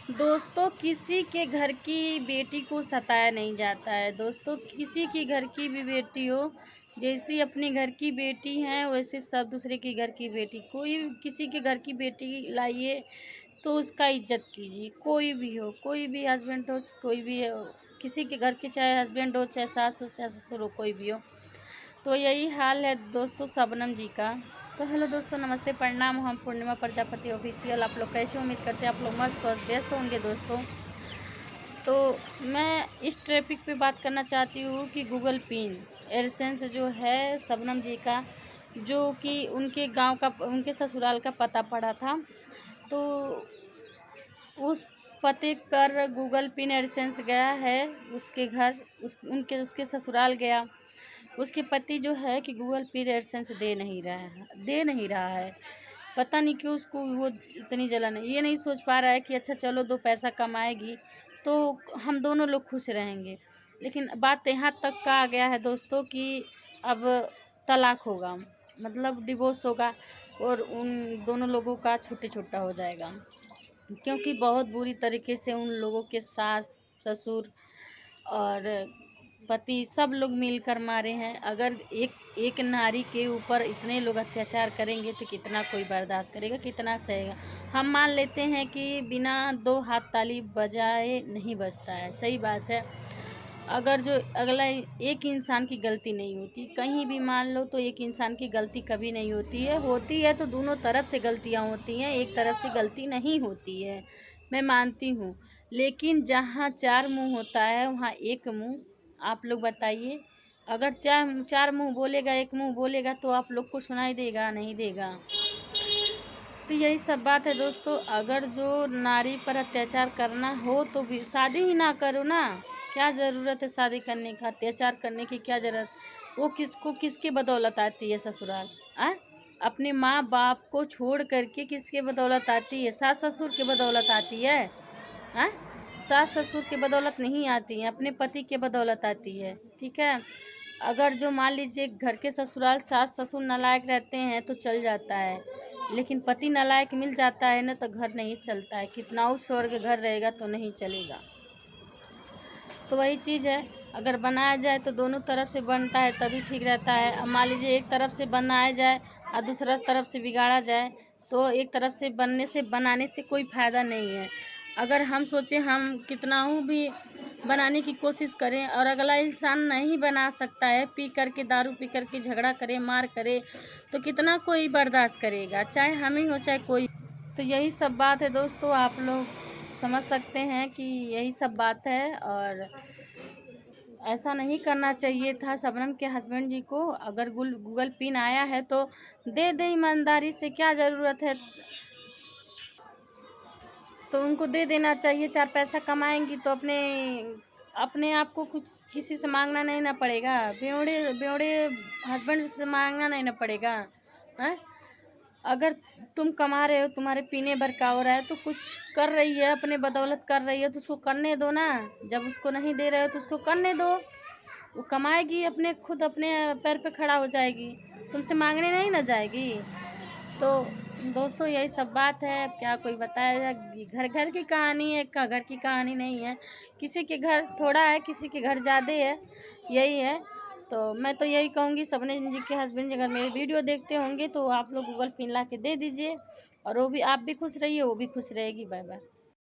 दोस्तों, किसी के घर की बेटी को सताया नहीं जाता है। दोस्तों, किसी की घर की भी बेटी हो, जैसी अपने घर की बेटी है वैसे सब दूसरे के घर की बेटी, कोई किसी के घर की बेटी लाइए तो उसका इज्जत कीजिए। कोई भी हो, कोई भी हस्बैंड हो, कोई भी हो, किसी के घर के चाहे हस्बैंड हो, चाहे सास हो, चाहे ससुर हो, कोई भी हो। तो यही हाल है दोस्तों शबनम जी का। तो हेलो दोस्तों, नमस्ते, प्रणाम। हम पूर्णिमा प्रजापति ऑफिशियल। आप लोग कैसे? उम्मीद करते हैं आप लोग मस्त स्वस्थ व्यस्त होंगे दोस्तों। तो मैं इस टॉपिक पे बात करना चाहती हूँ कि गूगल पिन एडसेंस जो है शबनम जी का, जो कि उनके गांव का, उनके ससुराल का पता पड़ा था। तो उस पते पर गूगल पिन एडसेंस गया है उसके घर, उसके ससुराल गया। उसके पति जो है कि गूगल पे एडसेंस दे नहीं रहा है। पता नहीं क्यों उसको वो इतनी जलन है। ये नहीं सोच पा रहा है कि अच्छा चलो दो पैसा कमाएगी तो हम दोनों लोग खुश रहेंगे। लेकिन बात यहाँ तक का आ गया है दोस्तों कि अब तलाक होगा, मतलब डिवोर्स होगा और उन दोनों लोगों का छुट्टी छुट्टा हो जाएगा। क्योंकि बहुत बुरी तरीके से उन लोगों के सास ससुर और पति सब लोग मिलकर मारे हैं। अगर एक एक नारी के ऊपर इतने लोग अत्याचार करेंगे तो कितना कोई बर्दाश्त करेगा, कितना सहेगा। हम मान लेते हैं कि बिना दो हाथ ताली बजाए नहीं बजता है, सही बात है। अगर जो अगला एक इंसान की गलती नहीं होती, कहीं भी मान लो तो एक इंसान की गलती कभी नहीं होती है तो दोनों तरफ से गलतियां होती हैं, एक तरफ से गलती नहीं होती है, मैं मानती हूँ। लेकिन जहाँ चार मुंह होता है वहाँ एक मुंह। आप लोग बताइए, अगर चार चार मुंह बोलेगा, एक मुंह बोलेगा तो आप लोग को सुनाई देगा? नहीं देगा। तो यही सब बात है दोस्तों। अगर जो नारी पर अत्याचार करना हो तो भी शादी ही ना करो ना। क्या ज़रूरत है शादी करने का? अत्याचार करने की क्या ज़रूरत? वो किसके बदौलत आती है ससुराल? अपने माँ बाप को छोड़ करके किसके बदौलत आती है? सास ससुर के बदौलत आती है। हाँ, सास ससुर के बदौलत नहीं आती है, अपने पति के बदौलत आती है। ठीक है। अगर जो मान लीजिए घर के ससुराल सास ससुर नालायक रहते हैं तो चल जाता है, लेकिन पति नालायक मिल जाता है ना तो घर नहीं चलता है। कितना उस स्वर्ग घर रहेगा तो नहीं चलेगा। तो वही चीज़ है, अगर बनाया जाए तो दोनों तरफ से बनता है तभी ठीक रहता है। अब मान लीजिए एक तरफ से बनाया जाए और दूसरा तरफ से बिगाड़ा जाए तो एक तरफ से बनाने से कोई फ़ायदा नहीं है। अगर हम सोचें हम कितना भी बनाने की कोशिश करें और अगला इंसान नहीं बना सकता है, पी करके दारू पी करके झगड़ा करे, मार करे, तो कितना कोई बर्दाश्त करेगा, चाहे हम ही हो चाहे कोई। तो यही सब बात है दोस्तों, आप लोग समझ सकते हैं कि यही सब बात है। और ऐसा नहीं करना चाहिए था शबनम के हस्बैंड जी को। अगर गूगल पिन आया है तो दे दे ईमानदारी से, क्या ज़रूरत है। तो उनको दे देना चाहिए। चार पैसा कमाएंगी तो अपने अपने आप को कुछ किसी से मांगना नहीं ना पड़ेगा, बेवड़े बेवड़े हस्बैंड से मांगना नहीं ना पड़ेगा। हैं? अगर तुम कमा रहे हो, तुम्हारे पीने भर का हो रहा है तो कुछ कर रही है, अपने बदौलत कर रही है तो उसको करने दो ना। जब उसको नहीं दे रहे हो तो उसको करने दो, वो कमाएगी, अपने खुद अपने पैर पे खड़ा हो जाएगी, तुमसे मांगने नहीं ना जाएगी। तो दोस्तों यही सब बात है। क्या कोई बताया? घर घर की कहानी है, का घर की कहानी नहीं है। किसी के घर थोड़ा है, किसी के घर ज़्यादा है, यही है। तो मैं तो यही कहूँगी शबनम जी के हस्बैंड जी अगर मेरी वीडियो देखते होंगे तो आप लोग गूगल पिन ला के दे दीजिए, और वो भी आप भी खुश रहिए, वो भी खुश रहेगी। Bye bye.